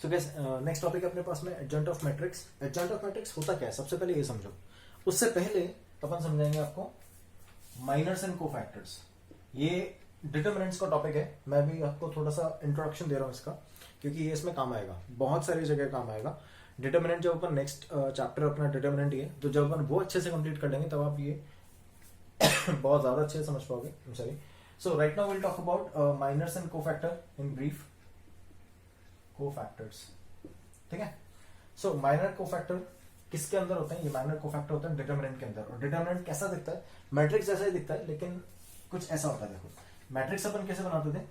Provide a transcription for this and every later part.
तो gas next topic है अपने पास में adjoint of matrix. Adjoint of matrix होता क्या है, सबसे पहले ये समझो। उससे पहले अपन समझाएंगे आपको माइनर्स एंड कोफैक्टर्स। ये डिटरमिनेंट्स का टॉपिक है, मैं भी आपको थोड़ा सा इंट्रोडक्शन दे रहा हूँ इसका, क्योंकि ये इसमें काम आएगा, बहुत सारी जगह काम आएगा। डिटरमिनेंट जब अपन नेक्स्ट चैप्टर अपना डिटरमिनेंट ये, तो जब अपन वो अच्छे से कंप्लीट कर लेंगे तब आप ये बहुत ज्यादा अच्छे से समझ पाओगे। Sorry. So right now will talk about minors and cofactor in brief. Cofactors, ठीक है। सो माइनर कोफैक्टर किसके अंदर होते हैं? ये माइनर कोफैक्टर होता है डिटरमिनेंट के अंदर। और डिटरमिनेंट कैसा दिखता है? मैट्रिक्स जैसा ही दिखता है, लेकिन कुछ ऐसा होता है। देखो मैट्रिक्स अपन कैसे बनाते थे?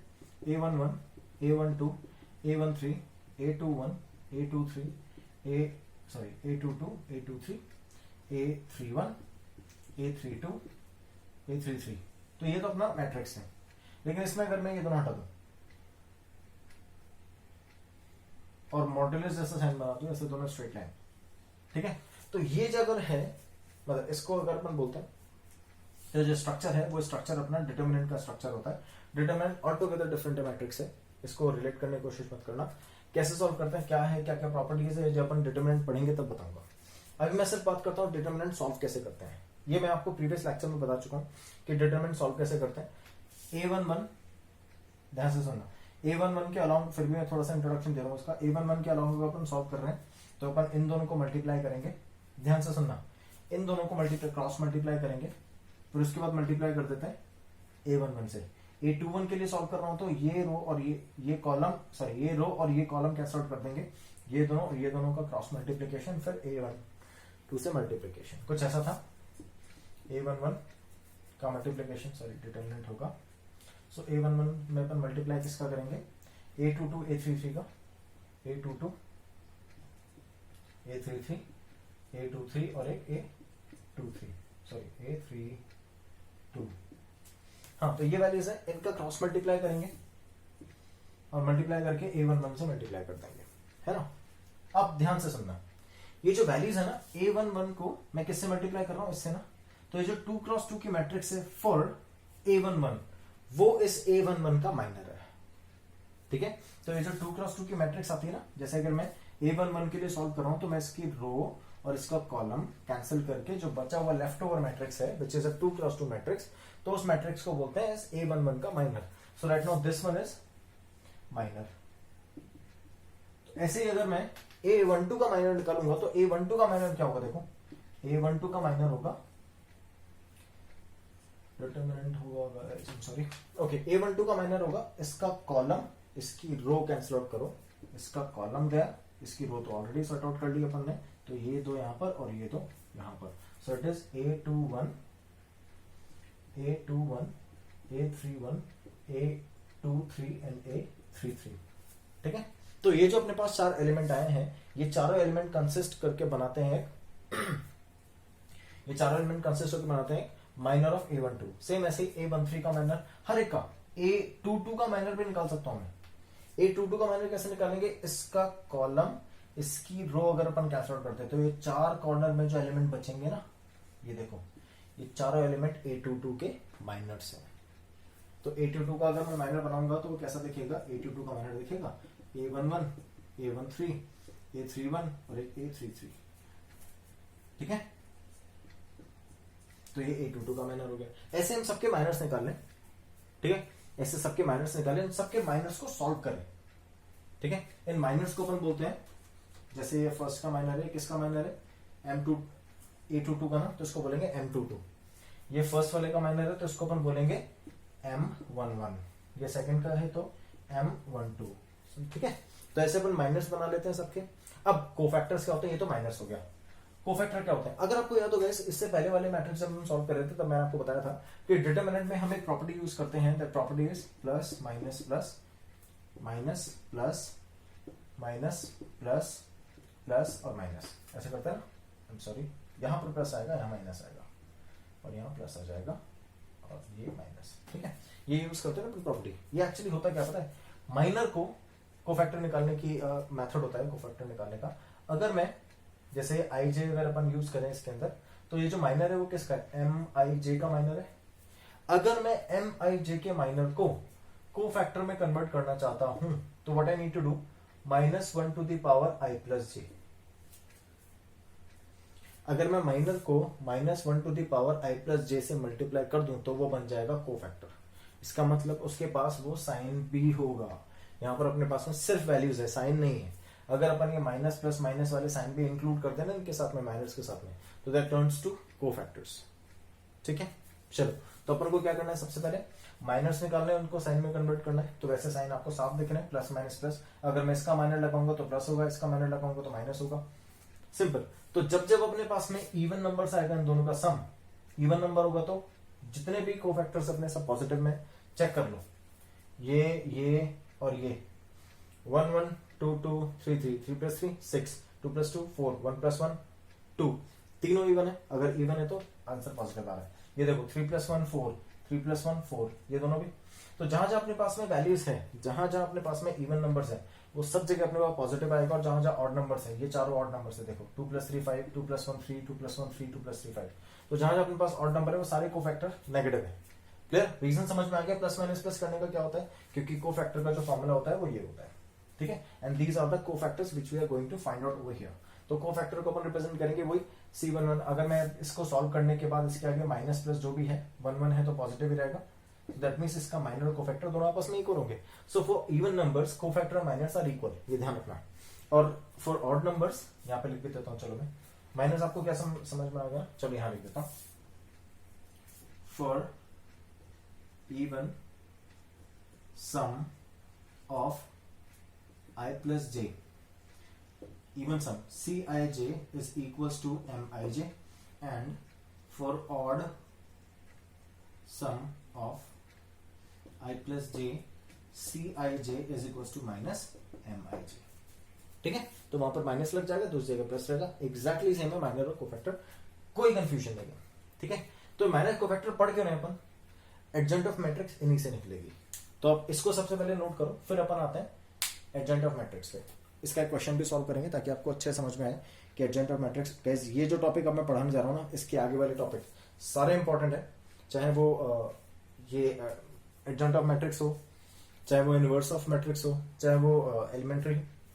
A11, A12, A13, A21, A23, A22, A23, A31, A32, A33। तो ये तो अपना मैट्रिक्स है। लेकिन इसमें अगर मैं ये दोनों हटा दूं और मॉड्यूलस जैसा साइन बना दूं, ऐसे दोनों स्ट्रेट लाइन, ठीक है। तो ये जो अगर है, मतलब इसको अगर अपन बोलते हैं तो जो स्ट्रक्चर है वो स्ट्रक्चर अपना डिटरमिनेंट का स्ट्रक्चर होता है। Determinant all together different matrix है, इसको रिलेट करने की कोशिश मत करना। कैसे सॉल्व करते हैं, क्या है, क्या क्या प्रॉपर्टीज है, जब अपन डिटरमिनेंट पढ़ेंगे तब बताऊंगा। अभी मैं सिर्फ बात करता हूँ डिटरमिनेंट सॉल्व कैसे करते हैं। ये मैं आपको प्रीवियस लेक्चर में बता चुका हूँ कि डिटरमिनेंट सॉल्व कैसे करते हैं। A11, ध्यान से सुनना, A11 के अलाउंग, फिर भी मैं थोड़ा सा इंट्रोडक्शन दे रहा हूँ उसका। A11 के अलाउंग अपन सॉल्व कर रहे हैं तो अपन इन दोनों को मल्टीप्लाई करेंगे। ध्यान से सुनना, इन दोनों को मल्टीप्लाई, क्रॉस मल्टीप्लाई करेंगे, फिर उसके बाद मल्टीप्लाई कर देते हैं A11 से। A21 के लिए सॉल्व कर रहा हूं तो ये रो और ये कॉलम, सॉरी ये रो और ये कॉलम कैंसल आउट कर देंगे, ये दोनों और ये दोनों का क्रॉस मल्टीप्लीकेशन, फिर A12 से मल्टीप्लीकेशन। कुछ ऐसा था। A11 का मल्टीप्लीकेशन, सॉरी डिटरमिनेंट होगा। सो A11 में अपन मल्टीप्लाई किसका करेंगे? A22 A33 का, A22 A33 A23 और एक A23, सॉरी A32। हाँ, तो ये वैल्यूज है, इनका क्रॉस मल्टीप्लाई करेंगे और मल्टीप्लाई करके A11 से मल्टीप्लाई कर देंगे, है ना। अब ध्यान से सुनना, ये जो वैल्यूज है ना, A11 को मैं किससे मल्टीप्लाई कर रहा हूं? इससे ना। तो ये जो 2 क्रॉस 2 की मैट्रिक्स है फॉर A11, वो इस A11 का माइनर है, ठीक है। तो ये जो 2 क्रॉस 2 की मैट्रिक्स आती है ना, जैसे अगर मैं A11 के लिए सॉल्व कर रहा हूं तो मैं इसकी रो और इसका कॉलम कैंसिल करके जो बचा हुआ लेफ्ट ओवर मैट्रिक्स है, which is a 2 cross 2 matrix, तो उस मैट्रिक्स को बोलते हैं इस A11 का minor. So right now this one is minor. ऐसे ही अगर मैं A12 का माइनर निकालूंगा तो A12 का माइनर क्या होगा? देखो A12 का माइनर होगा, डिटरमिनेंट होगा, सॉरी, ओके, A12 का माइनर होगा इसका कॉलम, इसकी रो कैंसिल आउट करो, इसका कॉलम गया, इसकी रो तो ऑलरेडी सॉर्ट आउट कर ली अपन ने, तो ये दो यहां पर और ये दो यहां पर। So it is A21, A21, A31, A23 and A33, ठीक है। तो ये जो अपने पास 4 एलिमेंट आए हैं, ये चारों एलिमेंट कंसिस्ट करके बनाते हैं ये चारों एलिमेंट कंसिस्ट करके बनाते हैं माइनर ऑफ A12। सेम ऐसे ही A13 का माइनर, हर एक का। A22 का माइनर भी निकाल सकता हूं मैं। A22 का माइनर कैसे निकालेंगे? इसका कॉलम, इसकी रो अगर अपन कैंसिल आउट करते हैं तो ये 4 कॉर्नर में जो एलिमेंट बचेंगे ना, ये देखो, ये चारों एलिमेंट A22 के माइनर्स हैं। तो A22 का अगर मैं माइनर बनाऊंगा तो वो कैसा दिखेगा? A22 का माइनर दिखेगा A11, A13, A31 और एक A33, ठीक है। तो ये A22 का माइनर हो गया। ऐसे हम सबके माइनर्स निकाल लें, ठीक है। ऐसे सबके माइनर्स निकालें, इन सबके माइनर्स को सॉल्व करें, ठीक है। इन माइनर्स को अपन बोलते हैं, जैसे ये फर्स्ट का माइनर है, किसका माइनर है? M2, A22 का ना, तो इसको बोलेंगे M22। ये फर्स्ट वाले का माइनर है तो इसको अपन बोलेंगे M11। ये सेकंड का है तो M12, ठीक है। तो ऐसे अपन माइनर्स बना लेते हैं सबके। अब कोफैक्टर्स क्या होते हैं? ये तो माइनर्स हो गया। कोफैक्टर क्या होते हैं? अगर आपको याद होगा, इससे पहले वाले मैट्रिक्स जब हम सॉल्व कर रहे थे तब मैंने आपको बताया था कि डिटरमिनेंट में हम एक प्रॉपर्टी यूज करते हैं, that property is plus minus plus minus plus minus plus plus और माइनस, ऐसे करते हैं ना। आई एम सॉरी, यहां पर प्लस आएगा, यहां माइनस आएगा और यहां प्लस आ जाएगा और ये माइनस, ठीक है। ये यूज करते हैं ना प्रॉपर्टी। ये एक्चुअली होता क्या पता है? माइनर को कोफैक्टर निकालने की मेथड होता है कोफैक्टर निकालने का। अगर मैं जैसे IJ अगर अपन यूज करें इसके अंदर, तो ये जो माइनर है वो किसका है? MIJ का माइनर है। अगर मैं MIJ के माइनर को कोफैक्टर में कन्वर्ट करना चाहता हूं तो what I need to do, -1 to the power i plus J. अगर मैं माइनर को -1 to the power i plus J से मल्टीप्लाई कर दूं तो वो बन जाएगा कोफैक्टर। इसका मतलब उसके पास वो साइन भी होगा। यहाँ पर अपने पास में सिर्फ वैल्यूज है, साइन नहीं है। अगर अपन ये माइनस प्लस माइनस वाले साइन भी इंक्लूड कर देना इनके साथ में, माइनस के साथ में, तो दैट टर्न्स टू कोफैक्टर्स। ठीक है, चलो तो अपन को क्या करना है, सबसे पहले माइनस निकालना है, उनको साइन में कन्वर्ट करना है। तो वैसे साइन आपको साफ दिख रहे हैं, प्लस माइनस प्लस। अगर मैं इसका माइनर लगाऊंगा तो प्लस होगा, इसका माइनर लगाऊंगा तो माइनस होगा, सिंपल। तो जब जब अपने पास में इवन नंबर्स आएगा, इन दोनों का सम इवन नंबर होगा, तो जितने भी कोफैक्टर्स अपने सब पॉजिटिव में, चेक कर लो, ये और ये 1 1 2 2 3 3 3 प्लस 3 6 2 प्लस 2 4 1 प्लस 1 2, तीनों इवन है। अगर इवन है तो आंसर पॉजिटिव आ रहा है। ये देखो 3 प्लस 1 4 3 प्लस 1 4, ये दोनों भी। तो जहां जहां अपने पास में वैल्यूज है, जहां जहां अपने पास में इवन नंबर्स है, वो सब जगह अपने पास पॉजिटिव आएगा। और जहां जहां ऑड नंबर्स है, ये चारों ऑड नंबर्स है, देखो 2 प्लस 3 5 2 प्लस 1 3 2 प्लस 1 3 2 प्लस 3 5। तो जहां जहां अपने पास ऑड नंबर है वो सारे कोफैक्टर नेगेटिव है। क्लियर, रीजन समझ में आ गया प्लस माइनस प्लस करने का क्या होता है, क्योंकि कोफैक्टर का जो फॉर्मूला होता है वो ये होता है। ठीक है, and these are the cofactors which we are going to find out over here. तो कोफैक्टर को अपन रिप्रेजेंट करेंगे वही C11। अगर मैं इसको सॉल्व करने के बाद इसके आगे माइनस प्लस जो भी है 1 1 है तो पॉजिटिव ही रहेगा। दैट मींस इसका माइनर और कोफैक्टर दोनों आपस में इक्वल होंगे। So for even numbers cofactor और माइनर्स आर इक्वल, ये ध्यान रखना। और फॉर ऑड नंबर्स यहाँ पे लिख भी देता हूँ, चलो मैं माइनस आपको क्या समझ में आ गया, चलो यहाँ लिख देता हूँ। For even sum of I plus j, even sum Cij is equals to Mij, and for odd sum of I plus j Cij is equals to minus Mij। ठीक है, तो वहां पर माइनस लग जाएगा, दूसरी जगह प्लस रहेगा। एग्जैक्टली सेम है माइनर और कोफैक्टर, कोई कंफ्यूजन नहीं है। ठीक है, तो माइनर कोफैक्टर पढ़ क्यों रहे अपन, एडजेंट ऑफ मैट्रिक्स इन्हीं से निकलेगी। तो अब इसको सबसे पहले नोट करो, फिर अपन आते हैं एडजेंट ऑफ मैट्रिक्स पे। इसका एक क्वेश्चन भी सॉल्व करेंगे ताकि आपको अच्छे समझ में आए कि एडजेंट ऑफ मैट्रिक्स कैसे। ये जो टॉपिक अब मैं पढ़ाने जा रहा हूँ ना, इसके आगे वाले टॉपिक सारे इंपॉर्टेंट है, चाहे वो ये एडजेंट ऑफ मैट्रिक्स हो, चाहे वो इनवर्स ऑफ मैट्रिक्स हो, चाहे वो elementary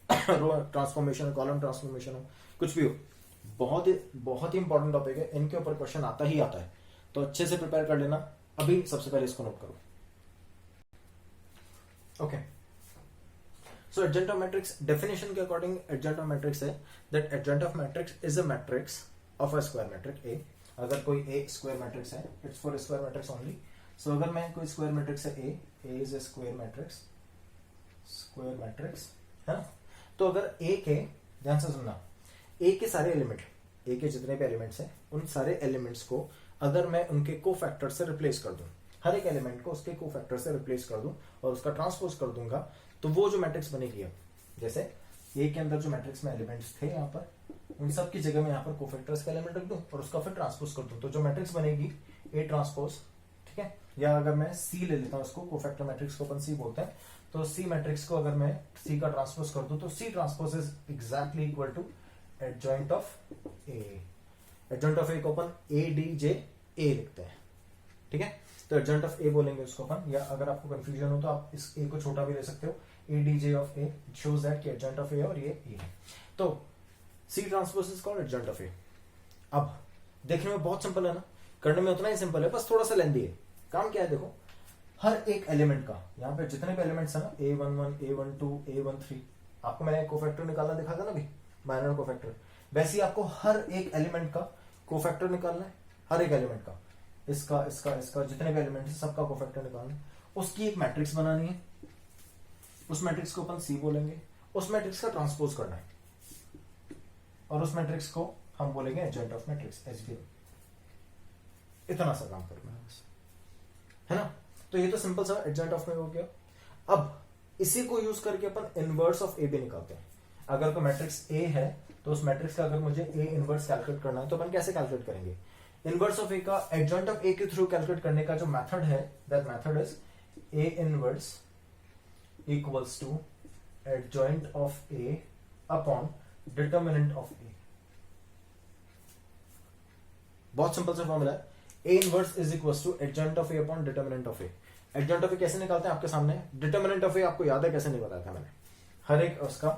row transformation, column transformation हो, कुछ भी हो, बहुत ही इंपॉर्टेंट टॉपिक है। इनके ऊपर क्वेश्चन आता ही आता है, तो अच्छे से प्रिपेयर कर लेना। अभी सबसे पहले इसको नोट करो। Okay, so adjoint of matrix definition के अकॉर्डिंग एडजेंट ऑफ मैट्रिक्स है that adjoint of matrix is a matrix of a square matrix A. अगर कोई ए स्क्वायर मैट्रिक्स है, it's for square matrix only. So अगर मैं कोई square matrix है A is a square matrix है ना। तो अगर ए के, ध्यान से सुनना, ए के सारे एलिमेंट, ए के जितने भी एलिमेंट्स हैं, उन सारे एलिमेंट्स को अगर मैं उनके कोफैक्टर से रिप्लेस कर दूं, हर एक एलिमेंट को उसके कोफैक्टर से रिप्लेस कर दूं और उसका ट्रांसपोज कर दूंगा, तो वो जो मैट्रिक्स बनेगी, अब जैसे ए के अंदर जो मैट्रिक्स में एलिमेंट्स थे यहाँ पर, उन सब की जगह में यहाँ पर कोफैक्टर्स का एलिमेंट रख दूं और उसका फिर ट्रांसपोज कर दूं, तो जो मैट्रिक्स बनेगी ए ट्रांसपोज। ठीक है, या अगर मैं सी ले लेता हूँ, उसको कोफैक्टर मैट्रिक्स को अपन सी बोलते हैं, तो सी मैट्रिक्स को अगर मैं सी का ट्रांसपोज कर दूं तो C transpose is exactly equal to adjoint of A. Adjoint of A को अपन ए डी जे ए लिखते हैं। ठीक है, तो एडजॉइंट ऑफ ए बोलेंगे उसको अपन, या अगर आपको कंफ्यूजन हो तो आप इस ए को छोटा भी ले सकते हो, A D J of A shows that कि एडजॉइंट ऑफ ए और ये ए है। तो C transpose is called adjoint of A. अब देखने में बहुत सिंपल है ना, करने में उतना ही सिंपल है, बस थोड़ा सा लेंदी है। काम क्या है, देखो हर एक एलिमेंट का, यहाँ पे जितने भी एलिमेंट्स है ना, A11 A12 A13, आपको मैंने कोफैक्टर निकालना दिखा था ना भी, माइनर कोफैक्टर, वैसे ही आपको हर एक एलिमेंट का कोफैक्टर निकालना है, हर एक एलिमेंट का, इसका इसका इसका जितने भी एलिमेंट है सबका कोफैक्टर निकालना है, उसकी एक मैट्रिक्स बनानी है, उस मैट्रिक्स को अपन सी बोलेंगे, उस मैट्रिक्स का ट्रांसपोज करना है और उस मैट्रिक्स को हम बोलेंगे एडजॉइंट ऑफ मैट्रिक्स H0। इतना सा काम करना है बस, है ना। तो ये तो सिंपल सा एडजॉइंट ऑफ में हो गया। अब इसी को यूज करके अपन इनवर्स ऑफ ए भी निकालते हैं। अगर कोई मैट्रिक्स ए है तो उस मैट्रिक्स का अगर मुझे ए इनवर्स कैलकुलेट करना है तो अपन कैसे कैलकुलेट करेंगे, इनवर्स ऑफ ए का एडजॉइंट ऑफ ए के थ्रू कैलकुलेट करने का जो मेथड है, that method is A inverse equals to adjoint of A upon determinant of A. बहुत सिंपल सा फॉर्मूला है, A inverse is equals to adjoint of A upon determinant of A. Adjoint of A कैसे निकालते हैं आपके सामने, determinant of ए आपको याद है कैसे नहीं बताया था मैंने, हर एक उसका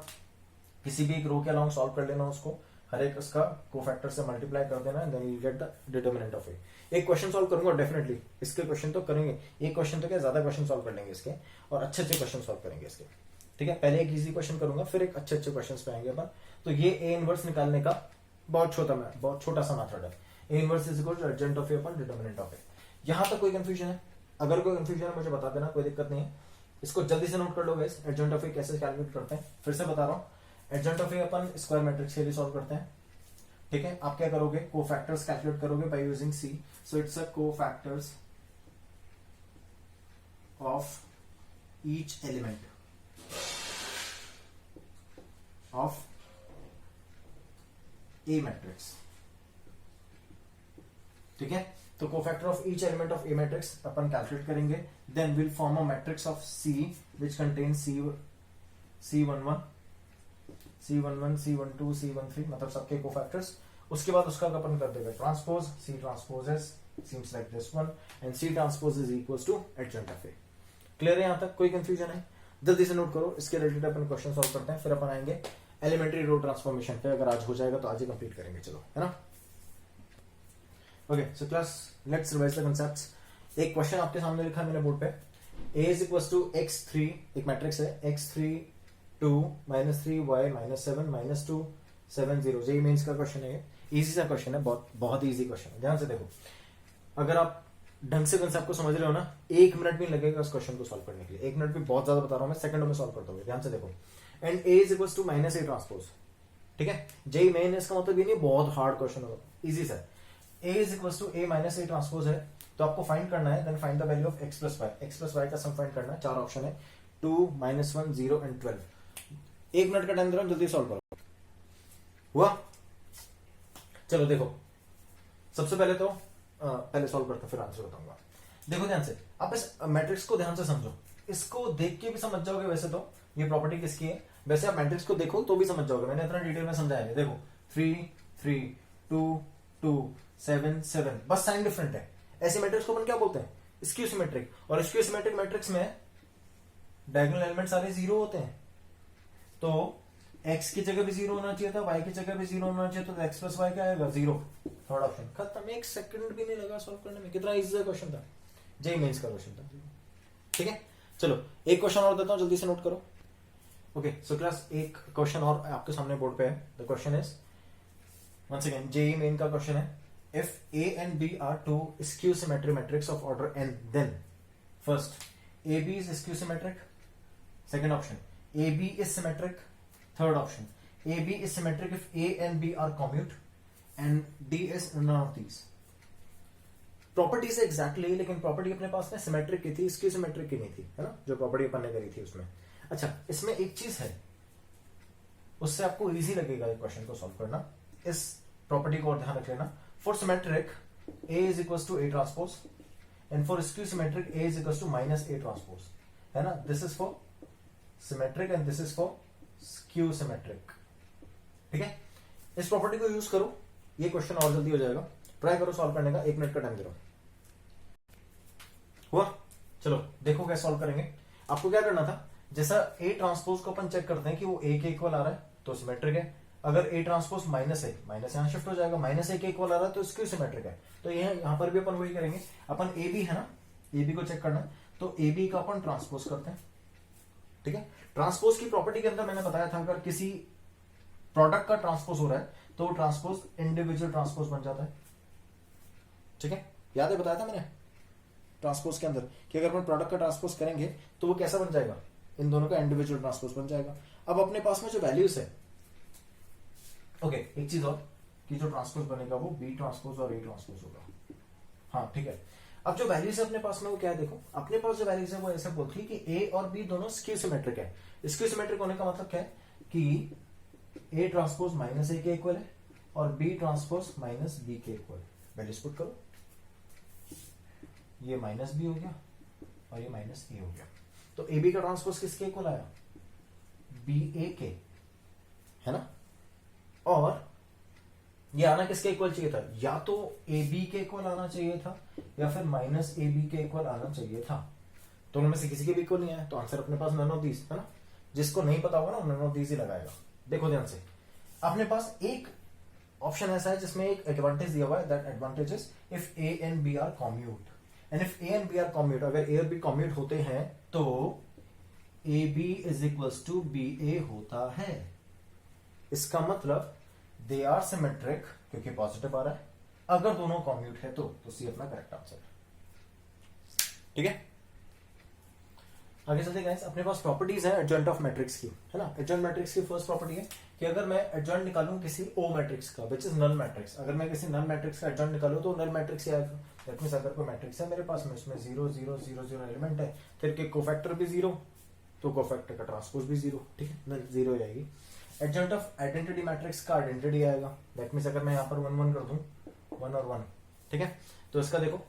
किसी भी एक रो के अलाउंग सॉल्व कर लेना उसको, हर एक उसका कोफैक्टर से मल्टीप्लाई कर देना, then you get the determinant of A. एक क्वेश्चन सॉल्व करूंगा डेफिनेटली, इसके क्वेश्चन तो करेंगे, एक क्वेश्चन तो क्या ज्यादा क्वेश्चन सॉल्व कर लेंगे इसके, और अच्छे अच्छे क्वेश्चन सॉल्व करेंगे इसके। ठीक है, पहले एक इजी क्वेश्चन करूंगा, फिर एक अच्छे अच्छे क्वेश्चन पे आएंगे अपन। तो ये ए इनवर्स निकालने का बहुत छोटा सा मेथड है। A inverse is equal to adjoint of A upon determinant of A. यहां तक कोई कंफ्यूजन है? अगर कोई कंफ्यूजन है मुझे बता देना, कोई दिक्कत नहीं है। इसको जल्दी से नोट कर लो गाइस, एडजेंट ऑफ ए कैसे कैलकुलेट करते हैं, फिर से बता रहा हूं। एडजेंट of A upon square matrix के लिए सॉल्व करते हैं। ठीक है, आप क्या करोगे, कोफैक्टर्स कैलकुलेट करोगे by using C. So it's a cofactors of each element of a matrix. ठीक है, तो cofactor of each element of a matrix अपन कैलकुलेट करेंगे, then will form a matrix of C which contain C11 C11 C12 C13, मतलब सबके cofactors. उसके बाद उसका अपन कर देगा transpose, C transpose as seems like this one, and C transpose is equals to adjoint of A. Clear है? यहां तक कोई कंफ्यूजन है? जल्दी से नोट करो, इसके रिलेटेड अपन क्वेश्चन सॉल्व करते हैं, फिर अपन आएंगे एलिमेंट्री रो ट्रांसफॉर्मेशन पे। अगर आज हो जाएगा तो आज ही कंप्लीट करेंगे, चलो, है ना। Okay, so class let's revise the concepts. एक क्वेश्चन आपके सामने लिखा है मैंने बोर्ड पे, a is equals to x3, एक मैट्रिक्स है, x3 2 -3 y -7 -2 7 0। जेईई मेंस का क्वेश्चन है, इजी सा क्वेश्चन है, बहुत इजी क्वेश्चन है। ध्यान से देखो, अगर आप ढंग से कंसेप्ट को समझ रहे हो ना, 1 मिनट भी लगेगा इस क्वेश्चन को सॉल्व करने के लिए। 1 मिनट भी बहुत ज्यादा बता रहा हूं मैं, सेकंडों में सॉल्व करता हूँ। ध्यान से देखो, and a is equals to -a transpose. ठीक है, जेईई मेन इसका मतलब ये नहीं बहुत हार्ड क्वेश्चन होगा, इजी सा। a is equals to a -a transpose है, तो आपको फाइंड करना है, then find the value of x plus y का सम फाइंड करना है। 4 ऑप्शन है, 2 -1 0 एंड 12। 1 मिनट का टाइम दे रहा हूं, जल्दी सॉल्व करो। हुआ? चलो देखो, सबसे पहले तो पहले सॉल्व करते फिर आंसर बताऊंगा। देखो ध्यान से, आप इस मैट्रिक्स को ध्यान से समझो, इसको देख के भी समझ जाओगे। वैसे तो ये प्रॉपर्टी किसकी है, वैसे आप मैट्रिक्स को देखो तो भी समझ जाओगे, मैंने इतना डिटेल में समझाया नहीं। देखो 3 3 2 2 7 7, बस साइन डिफरेंट है। ऐसे मैट्रिक्स को अपन क्या बोलते हैं, स्क्यू सिमेट्रिक। और स्क्यू सिमेट्रिक मैट्रिक्स में डायगोनल एलिमेंट सारे 0 होते हैं, तो x की जगह भी 0 होना चाहिए था, y की जगह भी 0 होना चाहिए, तो x प्लस y क्या आएगा, 0। थर्ड ऑप्शन खत्म, 1 सेकंड भी नहीं लगा सॉल्व करने में। कितना इजी क्वेश्चन था, जेईई मेंस का क्वेश्चन था। ठीक है, चलो एक क्वेश्चन और देता हूं, जल्दी से नोट करो। ओके, सो क्लास एक क्वेश्चन और आपके सामने बोर्ड पे है। The question is once again JEE main का क्वेश्चन है, if a and b are two skew symmetric matrix of order n, then first ab is skew symmetric, second option ab is symmetric, third option ab is symmetric if a and b are commute, and d is none of these। Property से exactly, लेकिन property अपने पास में symmetric की थी, skew symmetric की नहीं थी, है ना, जो प्रॉपर्टी अपन ने करी थी उसमें। अच्छा, इसमें एक चीज है, उससे आपको इजी लगेगा ये क्वेश्चन को सॉल्व करना। इस प्रॉपर्टी को और ध्यान रख लेना। For symmetric, A is equals to A transpose, and for skew symmetric, A is equals to minus A transpose, है ना। This is for symmetric and this is for skew symmetric। ठीक है, इस प्रॉपर्टी को यूज करो, ये question और जल्दी हो जाएगा। ट्राई करो सॉल्व करने का, 1 मिनट का टाइम दे रहा हूं। हुआ? चलो देखो कैसे सॉल्व करेंगे। आपको क्या करना था, जैसा A ट्रांसपोज को अपन चेक करते हैं कि वो A के इक्वल आ रहा है तो सिमेट्रिक है। अगर A ट्रांसपोज माइनस यहां शिफ्ट हो जाएगा, -a के इक्वल आ रहा है तो स्क्यू सिमेट्रिक है। तो यहां पर भी अपन वही करेंगे, अपन ए बी है ना, ए बी को चेक करना है, तो ए बी का अपन ट्रांसपोज करते हैं। ठीक है, ट्रांसपोज की प्रॉपर्टी के अंदर मैंने बताया था, अगर किसी प्रोडक्ट का ट्रांसपोज हो रहा है तो वो ट्रांसपोज इंडिविजुअल ट्रांसपोज बन जाता है। ठीक है, याद है, बताया था मैंने ट्रांसपोज के अंदर कि अगर अपन प्रोडक्ट का ट्रांसपोज करेंगे तो वो कैसा बन जाएगा, इन दोनों का इंडिविजुअल ट्रांसपोज बन जाएगा। अब अपने पास में जो वैल्यूज है, ओके, एक चीज और कि जो ट्रांसपोज बनेगा वो बी ट्रांसपोज और ए ट्रांसपोज होगा। हाँ ठीक है, अब जो वैल्यूज है अपने पास में वो क्या है, देखो अपने पास जो वैल्यूज है वो ऐसे बोलती है कि ए और बी दोनों स्क्यू सिमेट्रिक है। स्क्यू सिमेट्रिक होने का मतलब क्या है कि ए ट्रांसपोज -a के इक्वल है और बी ट्रांसपोज -b के इक्वल है। वैल्यूज पुट करो, ये -b हो गया और ये -a हो गया, तो ए बी का ट्रांसपोज किसके इक्वल आया, ba के, है ना। और ये आना किसके इक्वल चाहिए था, या तो ए बी के इक्वल आना चाहिए था या फिर -ab के इक्वल आना चाहिए था। दोनों में से किसी के भी इक्वल नहीं आया, तो आंसर अपने पास नन ऑफ दीस, है ना। जिसको नहीं पता होगा ना नन ऑफ दीज ही लगाएगा। देखो ध्यान से, अपने पास एक ऑप्शन ऐसा है जिसमें एक एडवांटेज दिया हुआ है, that advantage is if A and B are commute, and if A and B are commute, अगर ए और बी कॉम्यूट होते हैं तो A B is equals to B A होता है। इसका मतलब दे आर सिमेट्रिक, क्योंकि पॉजिटिव आ रहा है, अगर दोनों कॉम्यूट है तो सी अपना करेक्ट आंसर है। ठीक है, आगे चलते गाइस, अपने पास प्रॉपर्टीज है एडजॉइंट ऑफ मैट्रिक्स की, है ना। एडजॉइंट मैट्रिक्स की फर्स्ट प्रॉपर्टी है कि अगर मैं एडजॉइंट निकालूं किसी ओ मैट्रिक्स का विच इज नल मैट्रिक्स, अगर मैं किसी नल मैट्रिक्स का एडजॉइंट निकालूं तो नल मैट्रिक्स ही आएगा। दैट मींस अगर कोई मैट्रिक्स है मेरे पास में, उसमें 0 0 0 0 एलिमेंट है, फिर के कोफैक्टर भी 0, तो कोफैक्टर का ट्रांसपोज भी 0, ठीक है, नल 0 आएगी। एडजॉइंट ऑफ आइडेंटिटी मैट्रिक्स का आइडेंटिटी आएगा। दैट मींस अगर मैं यहाँ पर 1 1 कर दूं, 1 और 1, ठीक है, तो इसका देखो,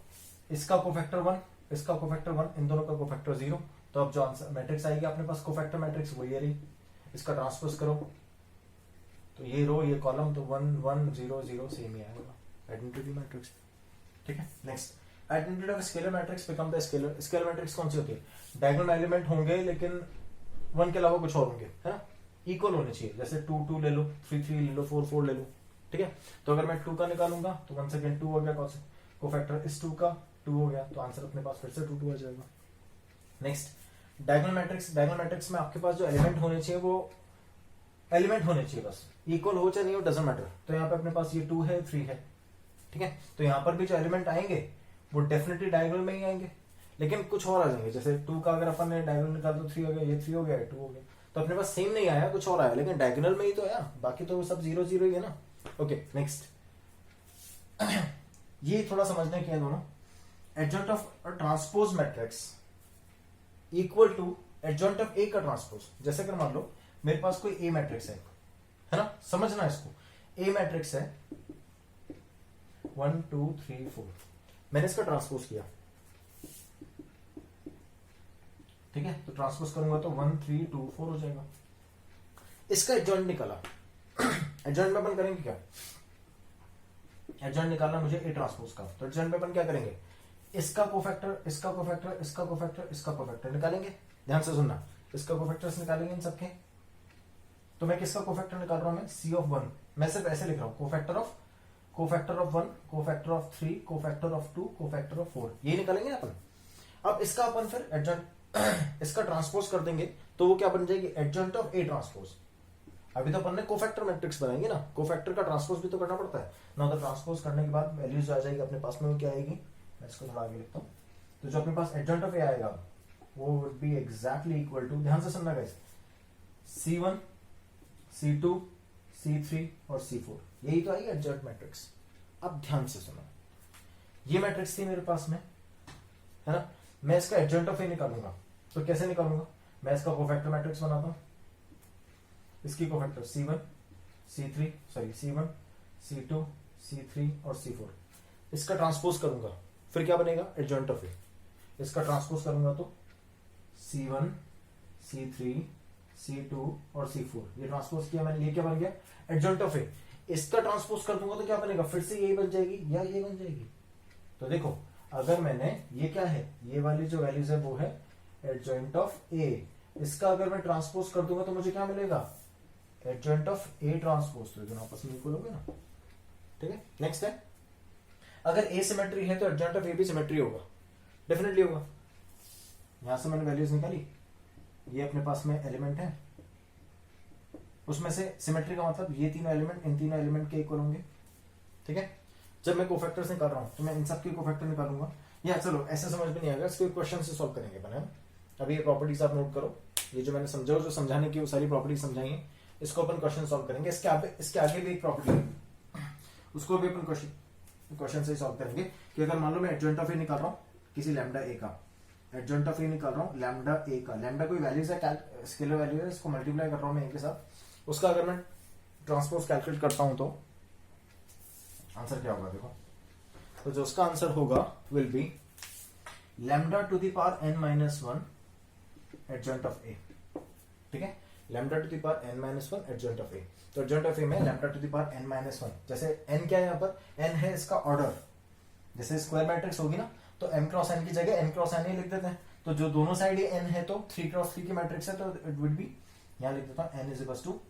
इसका कोफैक्टर 1, इसका कोफैक्टर 1, इन दोनों का कोफैक्टर 0, तो अब जो आंसर मैट्रिक्स आएगी अपने पास कोफैक्टर मैट्रिक्स वही रही। इसका ट्रांसपोज करो तो ये रो ये कॉलम, तो 1 1 0 0 सेम ही आएगा आइडेंटिटी मैट्रिक्स। ठीक है, next identity of scalar matrix become the scalar. Scalar matrix कौन सी होती है? डायगोनल एलिमेंट होंगे लेकिन 1 के अलावा कुछ और होंगे, है ना, इक्वल होने चाहिए। जैसे 2 2 ले लो, 3 3 ले लो, 4 4 ले लो, ठीक है। तो अगर मैं 2 का निकालूंगा तो 1 सेकेंड 2 हो गया, कौन सा कोफैक्टर इस 2 का 2 हो गया, तो आंसर अपने पास फिर से 2 2 आ जाएगा। Next diagonal matrix. Diagonal matrix में आपके पास जो एलिमेंट होने चाहिए वो एलिमेंट होने चाहिए, बस इक्वल हो चाहे नहीं हो डजंट मैटर। तो यहाँ पे अपने पास ये 2 है 3 है, ठीक है, तो यहाँ पर भी जो एलिमेंट आएंगे वो डेफिनेटली डायगोनल में ही आएंगे, लेकिन कुछ और आ जाएंगे। जैसे 2 का अगर अपन ने डायगोनल निकाल तो 3 हो गया, ये 3 हो गया, 2 हो गया, तो अपने पास सेम नहीं आया, कुछ और आया, लेकिन डायगोनल में ही तो आया, बाकी तो सब 0 0 ही है ना। ओके नेक्स्ट ये थोड़ा समझने के दोनों। Adjoint of transpose matrix equal to adjoint of A का ट्रांसपोज। जैसे अगर मान लो मेरे पास कोई ए मैट्रिक्स है ना, समझना इसको, ए मैट्रिक्स है 1 2 3 4, मैंने इसका ट्रांसपोज किया, ठीक है, तो ट्रांसपोज करूंगा तो 1 3 2 4 हो जाएगा। इसका एडजॉइंट निकाला, एडजॉइंट में अपन करेंगे क्या, एडजॉइंट निकालना मुझे ए ट्रांसपोज का, तो एडजॉइंट में अपन क्या करेंगे, इसका कोफैक्टर, इसका कोफैक्टर, इसका कोफैक्टर, इसका कोफैक्टर निकालेंगे। ध्यान से सुनना, इसका कोफैक्टर्स निकालेंगे इन सबके। तो मैं किसका कोफैक्टर निकाल रहा हूं, मैं C ऑफ 1, मैं सिर्फ ऐसे लिख रहा हूं, cofactor of 1, cofactor of 3, cofactor of 2, cofactor of 4, ये निकालेंगे ना अपन। अब इसका अपन फिर एडजॉइंट इसका ट्रांसपोज कर देंगे तो वो क्या बन जाएगी, एडजॉइंट ऑफ ए ट्रांसपोज। अभी तो अपन ने कोफैक्टर मैट्रिक्स बनाएंगे ना, कोफैक्टर का ट्रांसपोज भी तो करना पड़ता है ना। तो ट्रांसपोज करने के बाद वैल्यूज आ जाएगी अपने पास में, वो क्या आएगी, मैं इसको थोड़ा आगे लिखता हूँ। तो जो अपने पास एडजॉइंट ऑफ ए आएगा वो would be exactly equal to, ध्यान से सुनना गाइस, C1 C2 C3 और C4, यही तो आएगी एडजॉइंट मैट्रिक्स। अब ध्यान से सुनो, ये मैट्रिक्स थी मेरे पास में, है ना, मैं इसका एडजॉइंट ऑफ ए निकालूंगा, तो कैसे निकालूंगा, मैं इसका कोफैक्टर मैट्रिक्स बनाता हूं, इसकी cofactor C1 C1 C2 C3 और C4, इसका ट्रांसपोज करूंगा, फिर क्या बनेगा, एडजॉइंट ऑफ ए। इसका ट्रांसपोज करूंगा तो C1 C3 C2 और C4, ये ट्रांसपोज किया मैंने, ये क्या बन गया, एडजॉइंट ऑफ ए। इसका ट्रांसपोज कर दूंगा तो क्या बनेगा, फिर से यही बन जाएगी या ये बन जाएगी। तो देखो अगर मैंने, ये क्या है, ये वाली जो वैल्यूज है वो है एडजॉइंट ऑफ ए, इसका अगर मैं ट्रांसपोज कर दूंगा तो मुझे क्या मिलेगा, एडजॉइंट ऑफ ए ट्रांसपोज, तो दोनों आपस में इक्वल हो गए ना। ठीक है, नेक्स्ट है, अगर ए सिमेट्री है तो एडजॉइंट ऑफ ए भी सिमेट्री होगा, डेफिनेटली होगा। यहां से मैंने वैल्यूज निकाली, ये अपने पास में एलिमेंट है, उसमें से सिमेट्री का मतलब ये तीनों एलिमेंट इन तीनों एलिमेंट के इक्वल होंगे। ठीक है, जब मैं कोफैक्टर्स निकाल रहा हूं तो मैं इन सब के कोफैक्टर निकालूंगा। या चलो ऐसे समझ में नहीं आएगा, इसको क्वेश्चन से सॉल्व करेंगे अपन। अभी ये प्रॉपर्टीज आप नोट करो, ये जो मैंने समझा, जो समझाने की वो सारी प्रॉपर्टीज समझाई है, इसको अपन क्वेश्चन सॉल्व करेंगे। इसके आगे भी एक प्रॉपर्टी है, उसको भी अपन क्वेश्चन से सॉल्व करेंगे। कि अगर मान लो मैं एडजॉइंट ऑफ ए निकाल रहा हूँ किसी लैम्डा ए का, एडजॉइंट ऑफ ए निकाल रहा हूँ लैम्डा ए का, लैम्डा कोई वैल्यूज है, स्केलर वैल्यू है, इसको मल्टीप्लाई कर रहा हूँ मैं ए के साथ, उसका अगर मैं ट्रांसपोज कैलकुलेट करता हूं तो आंसर क्या होगा, देखो, तो जो उसका आंसर होगा will be lambda to the power n minus 1 adjoint of A. ठीक है, lambda to the power n minus 1 adjoint of A. तो एडजॉइंट ऑफ ए में lambda to the power n minus 1, जैसे n क्या है यहाँ पर, n है इसका ऑर्डर, जैसे स्क्वायर मैट्रिक्स होगी ना तो m क्रॉस n की जगह n क्रॉस n ही लिख देते हैं। तो जो दोनों साइड ये n है तो 3 क्रॉस 3 की मैट्रिक्स है, तो इट वुड बी यहां लिख देता हूं n is equal to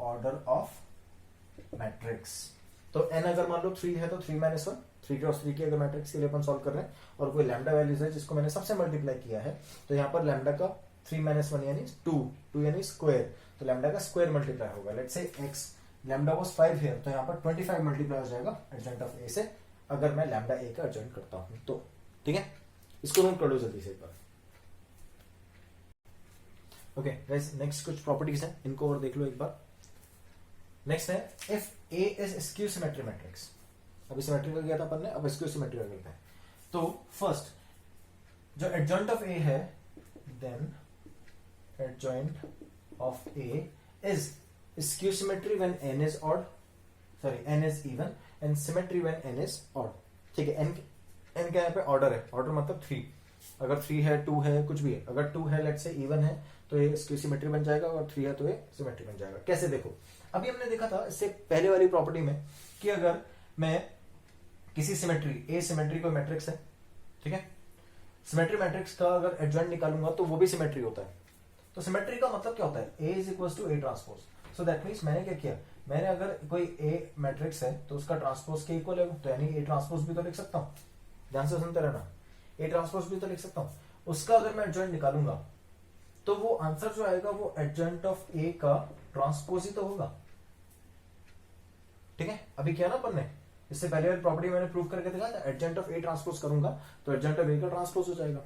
order of matrix. तो n अगर मान लो 3 है तो 3 माइनस 1, 3 क्रॉस 3 की अगर मैट्रिक्स के लिए अपन सॉल्व कर रहे हैं और कोई लैम्डा वैल्यूज है जिसको मैंने सबसे मल्टीप्लाई किया है, तो यहाँ पर लैम्डा का 3 माइनस 1 यानी 2 यानी स्क्वायर, तो लैम्डा का स्क्वायर मल्टीप्लाई होगा। Let's say x lambda was 5 है तो यहाँ पर 25 मल्टीप्लाई हो जाएगा एडजॉइंट ऑफ a से, अगर मैं लैम्डा a का एडजॉइंट करता हूं तो। ठीक है, इसको नोट कर लो जल्दी से एक बार। ओके गाइस, नेक्स्ट कुछ प्रॉपर्टीज हैं, इनको और देख लो एक बार। नेक्स्ट है if a is skew symmetry matrix. अभी सिमेट्री का किया था अपन ने, अब स्क्यू सिमेट्री का करते हैं। तो फर्स्ट जो एडजॉइंट ऑफ a है, then adjoint of a is skew symmetry when n is odd, sorry n is even, and symmetry when n is odd. ठीक है, n का यहाँ पे ऑर्डर है, ऑर्डर मतलब 3, अगर 3 है 2 है कुछ भी है, अगर 2 है लेट्स से इवन है तो ये स्क्यू सिमेट्री बन जाएगा, और 3 है तो ये सिमेट्री बन जाएगा। कैसे देखो, अभी हमने देखा था इससे पहले वाली प्रॉपर्टी में कि अगर मैं किसी सिमेट्री ए सिमेट्री कोई मैट्रिक्स है, ठीक है, सिमेट्री मैट्रिक्स का अगर एडजॉइंट निकालूंगा तो वो भी सिमेट्री होता है। तो सिमेट्री का मतलब क्या होता है, A is equal to A transpose. So that means मैंने क्या किया, मैंने अगर कोई ए मैट्रिक्स है तो उसका ट्रांसपोज के इक्वल है, तो यानी ए ट्रांसपोज भी तो लिख सकता हूं, ध्यान से सुनते रहना, ए ट्रांसपोज भी तो लिख सकता हूं। उसका अगर मैं एडजॉइंट निकालूंगा तो वो आंसर जो आएगा वो एडजॉइंट ऑफ ए का ट्रांसपोज ही तो होगा। ठीक है, अभी किया ना अपन ने, इससे पहले वाली प्रॉपर्टी मैंने प्रूव करके दिखाया था, एडजॉइंट ऑफ ए ट्रांसपोज करूंगा तो एडजॉइंट ऑफ ए का ट्रांसपोज हो जाएगा।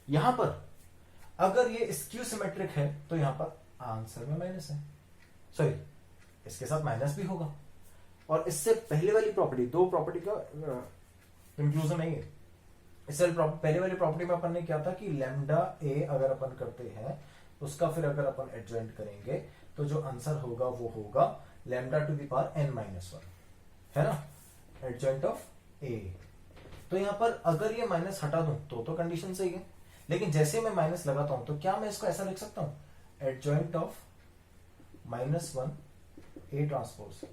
यहां पर अगर ये स्क्यू सिमेट्रिक है तो यहां पर आंसर में माइनस है, सॉरी इसके साथ माइनस भी होगा। और इससे पहले वाली प्रॉपर्टी, दो प्रॉपर्टी का कंक्लूजन नहीं है, इससे पहले वाली प्रॉपर्टी में अपन ने क्या था कि लैम्डा ए अगर अपन करते हैं उसका फिर अगर अपन एडजॉइंट करेंगे तो जो आंसर होगा वो होगा lambda to the power n minus 1, है ना, एडजॉइंट ऑफ ए। तो यहां पर अगर ये माइनस हटा दूं तो कंडीशन सही है, लेकिन जैसे मैं माइनस लगाता हूं तो क्या मैं इसको ऐसा लिख सकता हूं, एडजॉइंट ऑफ -1 ए ट्रांसपोज,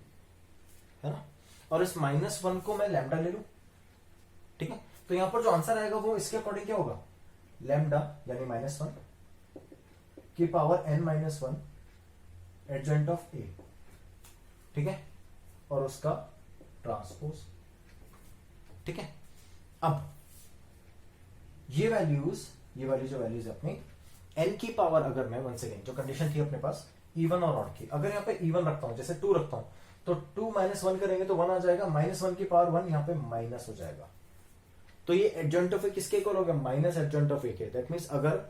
है ना, और इस -1 को मैं लैम्डा ले लूं। ठीक है, तो यहां पर जो आंसर आएगा वो इसके अकॉर्डिंग क्या होगा, लैम्डा यानी -1 की power n minus 1 adjoint of A. ठीक है, और उसका ट्रांसपोज। ठीक है, अब ये वाली जो वैल्यूज अपनी n की पावर, अगर मैं वन सेकेंड जो कंडीशन थी अपने पास इवन और ऑड की, अगर यहाँ पे इवन रखता हूं जैसे 2 रखता हूं तो 2 माइनस 1 करेंगे तो 1 आ जाएगा, -1 की पावर 1 यहाँ पे माइनस हो जाएगा। तो ये एडजॉइंट ऑफ ए किसके इक्वल होगा, माइनस एडजॉइंट ऑफ ए के। दैट मीन्स अगर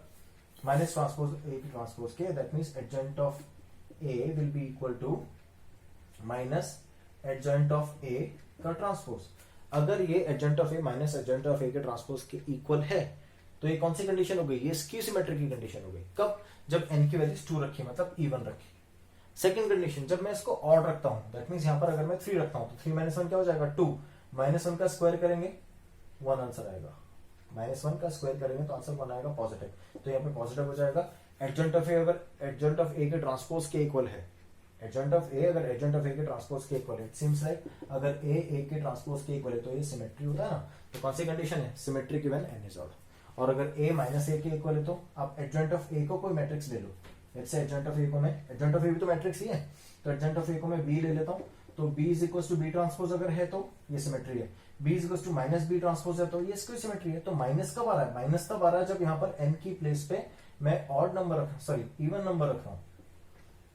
माइनस ट्रांसपोज ए की ट्रांसपोज के, that means adjoint of A will be equal to minus adjoint of A का ट्रांसपोज। अगर ये adjoint of A minus adjoint of A के transpose के equal है तो ये कौन सी कंडीशन हो गई, ये स्क्यू सिमेट्री की कंडीशन हो गई। कब, जब n की वैल्यूज 2 रखी, मतलब इवन रखी। सेकंड कंडीशन, जब मैं इसको ऑड रखता हूं, दैट मीन्स यहां पर अगर मैं 3 रखता हूं तो 3 माइनस 1 क्या हो जाएगा, 2, -1 का स्क्वायर करेंगे 1 आंसर आएगा, -1 का स्क्वायर करेंगे तो आंसर 1 आएगा पॉजिटिव, तो यहाँ पे पॉजिटिव हो जाएगा। एडजॉइंट ऑफ ए अगर एडजॉइंट ऑफ ए के ट्रांसपोज के इक्वल है, एडजॉइंट ऑफ ए अगर एडजॉइंट ऑफ ए के ट्रांसपोज के इक्वल है, इट सीम्स लाइक अगर ए के ट्रांसपोज के इक्वल है तो ये सिमेट्री होता है ना। तो कौन सी कंडीशन है, symmetry given n is odd. और अगर a माइनस ए के इक्वल है तो आप एडजॉइंट ऑफ ए को कोई मैट्रिक्स ले लो, let's say adjoint of A को मैं, एडजॉइंट ऑफ ए भी तो मैट्रिक्स ही है, तो एडजॉइंट ऑफ ए को मैं b ले लेता हूं, तो b is equal to b transpose अगर है तो ये सिमेट्री है, b is equal to minus b transpose है तो ये स्क्वायर सिमेट्री है। तो माइनस कब आ रहा है, माइनस तब आ रहा है जब यहाँ पर n की प्लेस पे मैं ऑड नंबर रख, सॉरी इवन नंबर रख रहा हूं।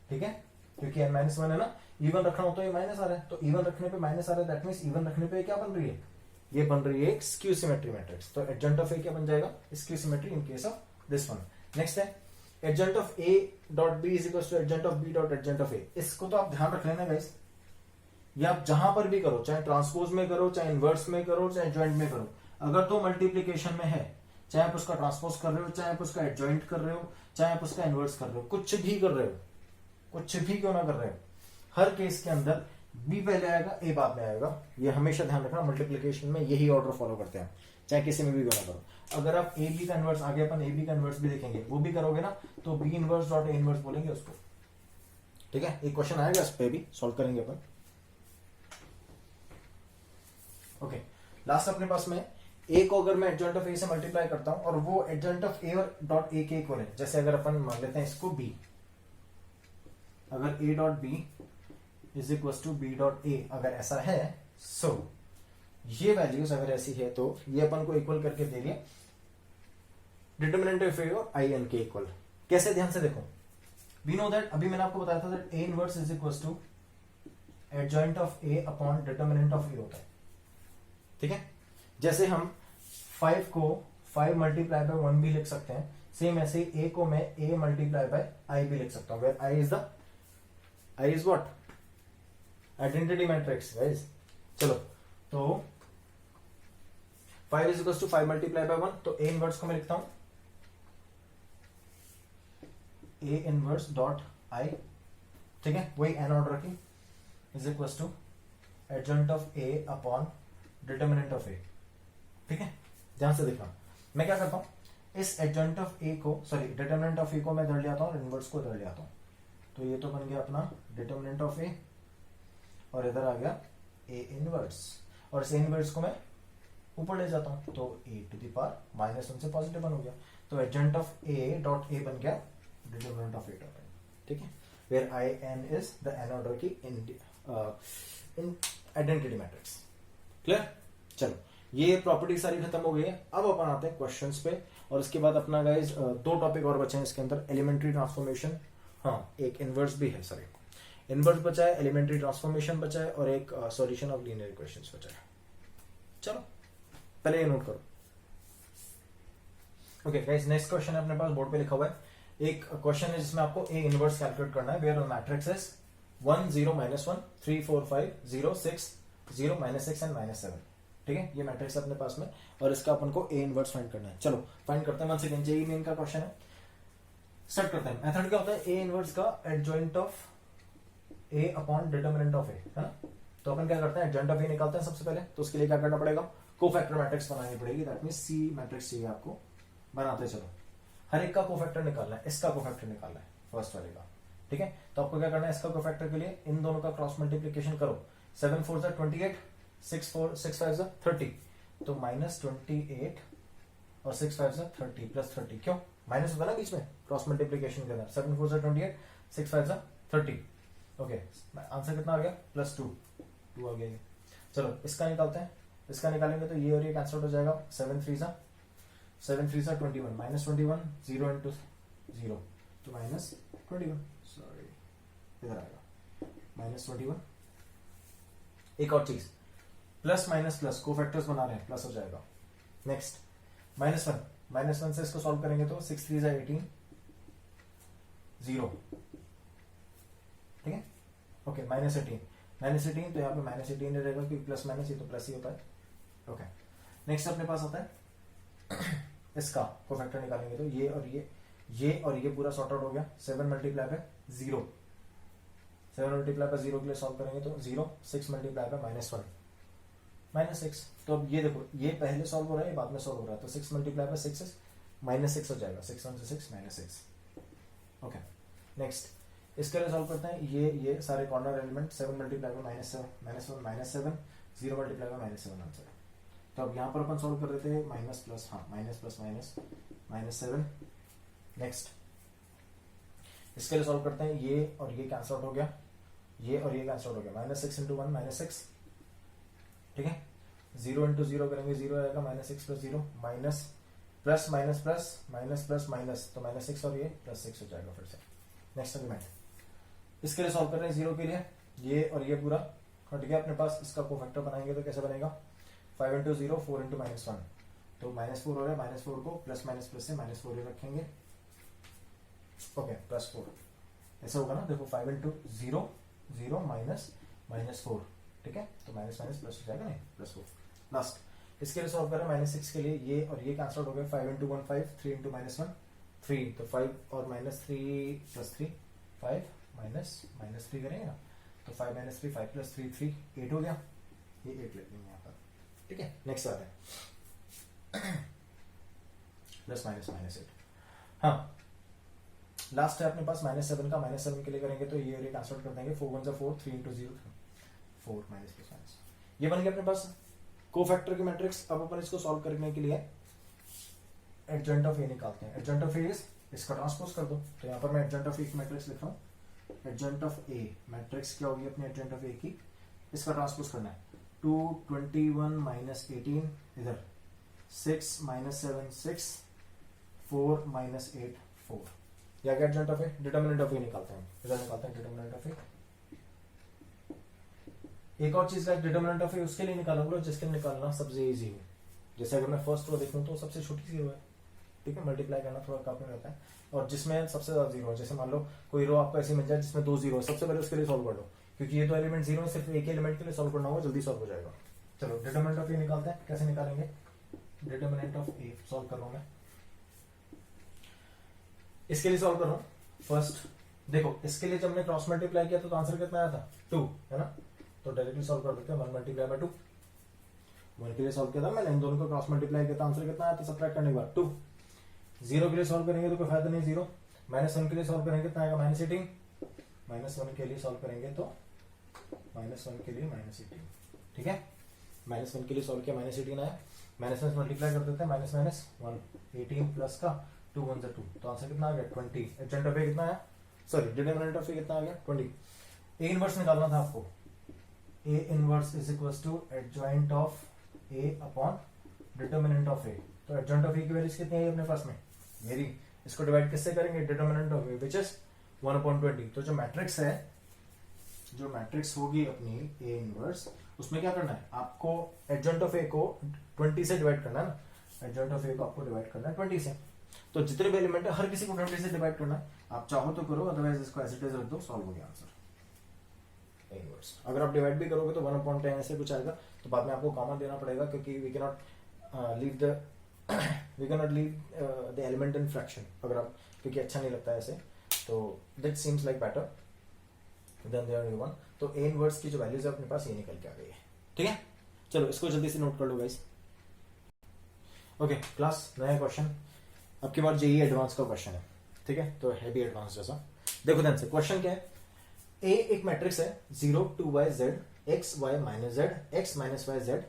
ठीक है, क्योंकि n माइनस 1 है ना, इवन रख रहा हूं तो ये माइनस आ रहा है, तो इवन रखने पे माइनस आ रहा है, दैट मींस इवन रखने पे क्या बन रही है, ये बन रही है एक स्क्यू सिमेट्री मैट्रिक्स। तो एडजॉइंट ऑफ ए क्या बन जाएगा, skew symmetry in case of this one. Next है adjoint of A dot B is equal to adjoint of B dot adjoint of A. इसको तो आप ध्यान रख लेना गाइस, ये आप जहां पर भी करो, चाहे ट्रांसपोज में करो, चाहे इनवर्स में करो, चाहे जॉइंट में करो, अगर तो मल्टीप्लीकेशन में है, चाहे आप उसका ट्रांसपोज कर रहे हो, चाहे आप उसका एडजॉइंट कर रहे हो, चाहे आप उसका इनवर्स कर रहे हो, कुछ भी कर रहे हो, कुछ भी क्यों ना कर रहे हो, हर केस के अंदर बी पहले आएगा, ए बाद में आएगा। ये हमेशा ध्यान रखना, मल्टीप्लिकेशन में यही ऑर्डर फॉलो करते हैं, चाहे किसी में भी क्यों ना करो। अगर आप ए बी का इनवर्स, आगे अपन ए बी का इनवर्स भी देखेंगे, वो भी करोगे ना तो B inverse dot A inverse बोलेंगे उसको। ठीक है, एक क्वेश्चन आएगा इस पे भी सॉल्व करेंगे अपन। ओके, लास्ट अपने पास में ए को अगर मैं एडजॉइंट ऑफ ए से मल्टीप्लाई करता हूं और वो एडजॉइंट ऑफ ए और डॉट ए के इक्वल है, जैसे अगर अपन मान लेते हैं इसको बी, अगर a dot B is equal to B dot A, अगर ऐसा है सो ये वैल्यूज अगर ऐसी है तो ये अपन को इक्वल करके दे रही है डिटर्मिनेंट ऑफ ए और आई एन के इक्वल। कैसे, ध्यान से देखो, वी नो दैट, अभी मैंने आपको बताया था that A inverse is equal to adjoint of A upon determinant of A होता है, ठीक है। जैसे हम 5 को 5 मल्टीप्लाई बाय 1 भी लिख सकते हैं, सेम ऐसे ही a को मैं a मल्टीप्लाई बाय i भी लिख सकता हूं, where i is what, identity matrix guys. चलो तो 5 is equal to 5 multiply by 1, तो a इनवर्स को मैं लिखता हूं a इनवर्स डॉट i, ठीक है, वही n ऑर्डर की, is equal to adjoint of a upon determinant of a, ठीक है। ध्यान से देखना, मैं क्या करता हूं, इस एडजॉइंट ऑफ a को, सॉरी डिटर्मिनेंट ऑफ a को मैं इधर ले आता हूं और इनवर्स को इधर ले आता हूं, तो ये तो बन गया अपना डिटर्मिनेंट ऑफ a और इधर आ गया a इनवर्स, और इस इनवर्स को मैं ऊपर ले जाता हूं तो a to the power minus 1 से पॉजिटिव 1 हो गया, तो adjoint of a dot a बन गया determinant of a dot n, ठीक है, where i n is the n order की इन आइडेंटिटी मैट्रिक्स। क्लियर? चलो ये प्रॉपर्टी सारी खत्म हो गई है, अब अपन आते हैं क्वेश्चंस पे, और इसके बाद अपना गाइज 2 टॉपिक और बचे हैं इसके अंदर, एलिमेंट्री ट्रांसफॉर्मेशन, हाँ एक इनवर्स भी है, सॉरी इनवर्स बचा है, एलिमेंट्री ट्रांसफॉर्मेशन बचा है, और एक सॉल्यूशन ऑफ लीनियर इक्वेशंस बचा है। चलो पहले ये नोट करो। ओके गाइस, नेक्स्ट क्वेश्चन है अपने पास बोर्ड पे लिखा हुआ है, एक क्वेश्चन है जिसमें आपको ए इनवर्स कैलकुलेट करना है, where the matrix is 1 0 -1 3 4 5 0 6 0 -6 and -7, ठीक है, ये मैट्रिक्स है अपने पास में, और इसका अपन को ए इनवर्स फाइंड करना है। चलो फाइंड करते हैं, 1 सेकंड, जेईई मेन का क्वेश्चन है, स्टार्ट करते हैं। मेथड क्या होता है, ए इनवर्स का adjoint of A upon determinant of A, है ना। तो अपन क्या करते हैं, एडजॉइंट ऑफ ए निकालते हैं सबसे पहले, तो उसके लिए क्या करना पड़ेगा, कोफैक्टर मैट्रिक्स बनानी पड़ेगी, दैट मींस सी मैट्रिक्स चाहिए आपको, बनाते चलो। हर एक का कोफैक्टर निकालना है, इसका कोफैक्टर निकालना है फर्स्ट वाले का, ठीक है। तो आपको क्या करना है, इसका कोफैक्टर के लिए इन दोनों का क्रॉस मल्टीप्लीकेशन करो, 7 4 28, 6 5 30, तो -28 और 6 5 30 प्लस 30, क्यों माइनस होगा ना बीच में क्रॉस मल्टीप्लीकेशन के अंदर, 7 4 28, 6 5 30, ओके, आंसर कितना आ गया, +2 आ गया ये। चलो इसका निकालते हैं, इसका निकालेंगे तो ये और ये कैंसिल हो जाएगा, 7 3 21, -21, 0 into 0 तो -21, सॉरी इधर आएगा -21। एक और चीज, प्लस माइनस प्लस कोफैक्टर्स बना रहे हैं, प्लस हो जाएगा। नेक्स्ट -1 से इसको सॉल्व करेंगे तो 6 3 18 0, ठीक है, ओके, -18 तो यहाँ पे -18 रहेगा क्योंकि प्लस माइनस ये तो प्लस ही होता है, ओके। नेक्स्ट अपने पास आता है इसका कोफैक्टर निकालेंगे तो ये और ये पूरा सॉर्ट आउट हो गया, 7 मल्टीप्लाई बाय 0, 7 मल्टीप्लाई बाय 0 के लिए सॉल्व करेंगे तो 0, 6 मल्टीप्लाई बाय -1 -6, तो अब ये देखो ये पहले सॉल्व हो रहा है, ये बाद में सॉल्व हो रहा है, तो 6 मल्टीप्लाई बाय 6 -6 हो जाएगा, 6 1 से 6 -6, ओके। नेक्स्ट इसके लिए सॉल्व करते हैं, ये सारे corner element, 7 multiply by -1 -7, 0 multiply by -7 answer है। तो अब यहाँ पर अपन सॉल्व कर देते हैं माइनस प्लस, हाँ माइनस प्लस -7। नेक्स्ट इसके लिए सॉल्व करते हैं, ये और ये कैंसल आउट हो गया, ये और ये कैंसल आउट हो गया, -6 into 1 -6, ठीक है, 0 into 0 करेंगे 0 आएगा, -6 + 0 minus plus minus plus minus plus minus, तो -6 और ये +6 हो जाएगा फिर से। नेक्स्ट एलिमेंट इसके लिए सॉल्व कर रहे हैं 0 के लिए, ये और ये पूरा हट गया अपने पास, इसका कोफैक्टर बनाएंगे तो कैसे बनेगा, 5 into 0 4 into -1, तो -4 हो रहा है, -4 को प्लस माइनस प्लस से -4 ही रखेंगे, ओके, +4 ऐसा होगा ना, देखो 5 into 0 0 -4, ठीक है, तो माइनस माइनस प्लस हो जाएगा, नहीं +4। लास्ट इसके लिए सॉल्व कर रहे हैं -6 के लिए, ये और ये कैंसिल हो गया, 5 into 1 5, 3 into -1 3, तो 5 और -3 + 3 5 -3 करेंगे ना, तो 5 - 3 5 + 3 3 8 हो गया, ये 8 लेते हैं यहाँ पर, ठीक है। नेक्स्ट आता है +-8, हाँ लास्ट है अपने पास -7 का, -7 के लिए करेंगे तो ये और ये कैंसिल कर देंगे, 4 1 4 3 into 0 4 -+-, ये बन गया अपने पास कोफैक्टर की मैट्रिक्स। अब अपन इसको सॉल्व करने के लिए एडजॉइंट ऑफ ए निकालते हैं, एडजॉइंट ऑफ ए इज, इसका ट्रांसपोज कर दो, तो यहाँ पर मैं एडजॉइंट ऑफ ए की मैट्रिक्स लिख रहा हूँ, एडजेंट ऑफ ए, मैट्रिक्स क्या होगी अपनी एडजेंट ऑफ ए की, इसका ट्रांसपोज करना है 2 21 माइनस 18, इधर 6 माइनस 7 6, 4 माइनस 8 4, या क्या adjoint of A, determinant of A निकालते हैं, इधर निकालते हैं डिटर्मिनेंट ऑफ ए। एक और चीज का डिटर्मिनेंट ऑफ ए उसके लिए निकालूंगा जिसके लिए निकालना सबसे इजी हो। जैसे अगर मैं फर्स्ट रो देखूं तो सबसे छोटी सी रो है, ठीक है, मल्टीप्लाई करना थोड़ा काफी रहता है, और जिसमें सबसे ज्यादा जीरो है, जैसे मान लो कोई रो आपको ऐसी मिल जाए जिसमें 2 जीरो है, सबसे पहले उसके लिए सॉल्व कर लो, क्योंकि ये तो एलिमेंट जीरो है, सिर्फ एक एलिमेंट के लिए सॉल्व करना होगा, जल्दी सॉल्व हो जाएगा। चलो डिटर्मिनेंट ऑफ ए निकालते हैं, कैसे निकालेंगे, डिटर्मिनेंट ऑफ ए सॉल्व कर रहा हूं मैं, इसके लिए सॉल्व कर रहा हूं। फर्स्ट देखो, इसके लिए जब हमने क्रॉस मल्टीप्लाई किया तो आंसर कितना आया था 2, है ना, तो डायरेक्टली सॉल्व कर देते हैं 1 मल्टीप्लाई बाय 2, 1 के लिए सॉल्व किया था मैंने, इन दोनों को क्रॉस मल्टीप्लाई किया था, आंसर कितना आया था सबट्रैक्ट करने के बाद 2। 0 के लिए सॉल्व करेंगे तो कोई फायदा नहीं, 0 -1 के लिए सॉल्व करेंगे कितना आएगा -18, -1 के लिए सॉल्व करेंगे तो -1 के लिए -18, ठीक है, -1 के लिए सॉल्व किया -18 आया, -1 मल्टीप्लाई कर देते हैं, -1 18 प्लस का 2 1 2, तो आंसर कितना आ गया 20। एडजेंट ऑफ ए कितना आया, सॉरी डिटर्मिनेंट ऑफ ए कितना आ गया 20। ए इनवर्स निकालना था आपको, A inverse is equal to adjoint of A upon determinant of A, तो एडजॉइंट ऑफ ए की वैल्यूज कितनी है अपने पास में, मेरी, इसको डिवाइड किससे करेंगे, determinant of A which is 1/20। तो जो मैट्रिक्स है, जो मैट्रिक्स होगी अपनी ए इनवर्स, उसमें क्या करना है आपको, एडजॉइंट ऑफ ए को 20 से डिवाइड करना है ना, एडजॉइंट ऑफ ए को आपको डिवाइड करना है 20 से, तो जितने भी एलिमेंट है हर किसी को 20 से डिवाइड करना है, आप चाहो तो करो, अदरवाइज इसको एज इट इज रख दो, सॉल्व हो गया आंसर इनवर्स। अगर आप डिवाइड भी करोगे तो 1/10 ऐसे कुछ आएगा, तो बाद में आपको कॉमन देना पड़ेगा, क्योंकि we can not leave the element in fraction, अगर आप, क्योंकि अच्छा नहीं लगता है ऐसे, तो that seems like better than their new one. तो ए इनवर्स की जो वैल्यूज है अपने पास ये निकल के आ गई है, ठीक है। चलो इसको जल्दी से नोट कर लो गाइस। ओके क्लास, नया क्वेश्चन, अब की बार जेईई एडवांस का क्वेश्चन है, ठीक है, तो है भी एडवांस जैसा। देखो ध्यान से, क्वेश्चन क्या है, ए एक मैट्रिक्स है 0 2y z x y minus z x minus y z,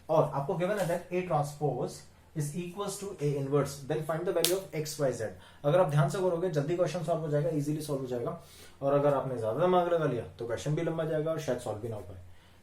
और आपको गिवन है that a transpose is equals to a inverse, then find the value of x y z। अगर आप ध्यान से करोगे जल्दी क्वेश्चन सॉल्व हो जाएगा, इजीली सॉल्व हो जाएगा, और अगर आपने ज्यादा दिमाग लगा लिया तो क्वेश्चन भी लंबा जाएगा और शायद सॉल्व भी ना हो पाए,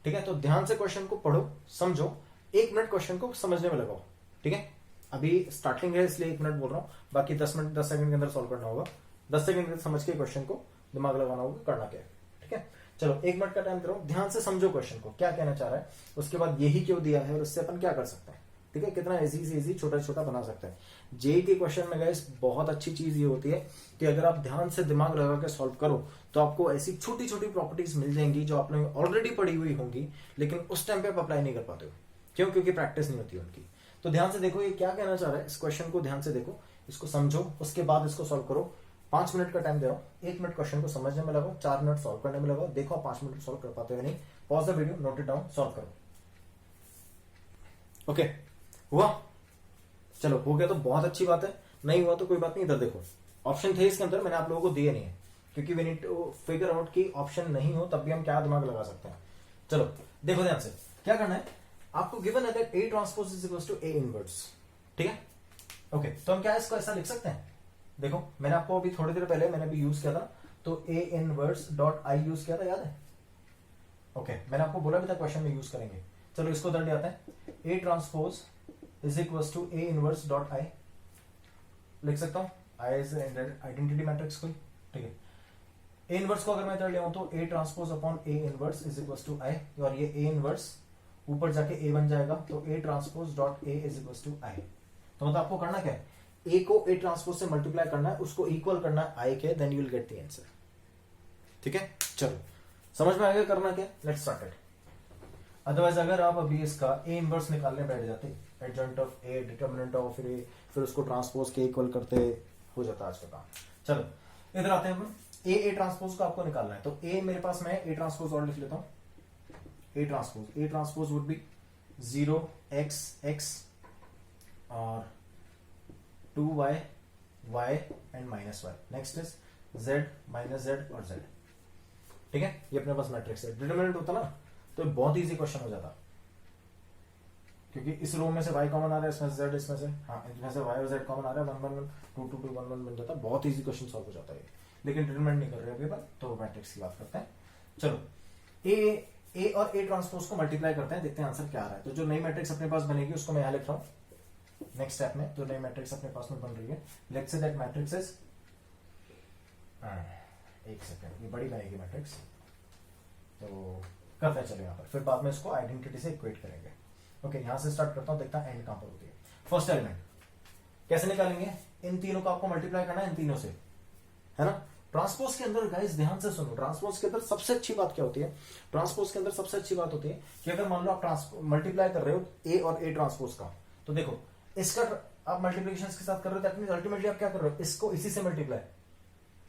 ठीक है। तो ध्यान से क्वेश्चन को पढ़ो, समझो, 1 मिनट क्वेश्चन को समझने में लगाओ, ठीक है। अभी स्टार्टिंग है इसलिए 1 मिनट बोल रहा हूँ, बाकी 10 मिनट 10 सेकंड के अंदर सॉल्व करना होगा, 10 सेकंड समझ के क्वेश्चन को दिमाग लगाना होगा, करना क्या है, ठीक है। चलो 1 मिनट का टाइम दे रहा हूं, ध्यान से समझो क्वेश्चन को क्या कहना चाह रहा है, उसके बाद यही क्यों दिया है और उससे अपन क्या कर सकते हैं, ठीक है। कितना इजी से इजी छोटा छोटा बना सकते हैं। जे के क्वेश्चन में गाइस बहुत अच्छी चीज ये होती है कि अगर आप ध्यान से दिमाग लगा के सॉल्व करो तो आपको ऐसी छोटी छोटी प्रॉपर्टीज मिल जाएंगी जो आपने ऑलरेडी पढ़ी हुई होंगी, लेकिन उस टाइम पे आप अप्लाई नहीं कर पाते हो, क्यों, क्योंकि प्रैक्टिस नहीं होती उनकी। तो ध्यान से देखो ये क्या कहना चाह रहा है, इस क्वेश्चन को ध्यान से देखो, इसको समझो, उसके बाद इसको सॉल्व करो। 5 मिनट का टाइम दे रहा हूं, 1 मिनट क्वेश्चन को समझने में लगाओ, 4 मिनट सॉल्व करने में लगाओ, देखो 5 मिनट सॉल्व कर पाते हो नहीं, pause the video, note it down, solve करो। ओके हुआ, चलो हो गया तो बहुत अच्छी बात है, नहीं हुआ तो कोई बात नहीं। इधर देखो ऑप्शन थे इसके अंदर, मैंने आप लोगों को दिए नहीं है, क्योंकि we need to figure out कि ऑप्शन नहीं हो तब भी हम क्या दिमाग लगा सकते हैं। चलो देखो ध्यान से, क्या करना है आपको, गिवन है that A transpose is equal to A inverse, ठीक है। ओके तो हम क्या इसको ऐसा लिख सकते हैं, देखो मैंने आपको अभी थोड़ी देर पहले मैंने भी यूज किया था, तो A inverse dot I use किया था, याद है। ओके मैंने आपको बोला भी था क्वेश्चन में यूज करेंगे। चलो इसको उधर ले आते हैं, A transpose is equal to A inverse dot I, लिख सकता हूं, आई इज आइडेंटिटी मैट्रिक्स कोई, ठीक है। ए इनवर्स को अगर मैं इधर ले आऊं तो A transpose upon A inverse is equal to I, और ये ए इनवर्स ऊपर जाके ए बन जाएगा, तो A transpose dot A is equal to I. तो मतलब आपको करना क्या है, ए को ए ट्रांसपोज से मल्टीप्लाई करना है, उसको इक्वल करना है आई के, then you will get the answer, ठीक है। चलो समझ में आ गया करना क्या, लेट्स स्टार्ट इट। अदरवाइज अगर आप अभी इसका ए इनवर्स निकालने बैठ जाते, adjoint of A, determinant of A, फिर उसको ट्रांसपोज के इक्वल करते, हो जाता आज का काम। चलो इधर आते हैं हम, ए ट्रांसपोज को आपको निकालना है, तो ए मेरे पास में ए ट्रांसपोज और लिख लेता हूं, A transpose would be 0x और 2y y and minus y, next is z minus z और z, ठीक है। ये अपने पास मैट्रिक्स है, डिटरमिनेंट होता ना तो बहुत इजी क्वेश्चन हो जाता, क्योंकि इस रो में से y कॉमन आ रहा है, इसमें से z, इसमें से हाँ इसमें से y और z कॉमन आ रहा है, 1 1 1 2 2 2 1 1 बन जाता, बहुत इजी क्वेश्चन सॉल्व हो जाता है। लेकिन डिटरमिनेंट नहीं कर रहे अभी अपन, तो मैट्रिक्स की बात करते हैं। चलो ए और ए ट्रांसपोज को मल्टीप्लाई करते हैं, देखते हैं आंसर क्या आ रहा है। तो जो नई मैट्रिक्स अपने पास बनेगी उसको मैं यहां लिख रहा हूं नेक्स्ट स्टेप में। तो नई मैट्रिक्स अपने पास में बन रही है, let's say that matrix is, एक सेकंड, ये बड़ी बनेगी मैट्रिक्स, तो करते हैं चलो यहाँ पर, फिर बाद में इसको आइडेंटिटी से इक्वेट करेंगे। ओके, यहां से स्टार्ट करता हूं, देखता हूं एंड कहां पर होती है। फर्स्ट एलिमेंट कैसे निकालेंगे, इन तीनों को आपको मल्टीप्लाई करना है, इन तीनों से, है ना। ट्रांसपोज के अंदर गाइस ध्यान से सुनो, ट्रांसपोज के अंदर सबसे अच्छी बात क्या होती है, ट्रांसपोज के अंदर सबसे अच्छी बात होती है कि अगर मान लो आप मल्टीप्लाई कर रहे हो ए और ए ट्रांसपोज का, तो देखो इसका आप मल्टीप्लिकेशन के साथ कर रहे हो, दैट मींस अल्टीमेटली आप क्या कर रहे हो, इसको इसी से मल्टीप्लाई,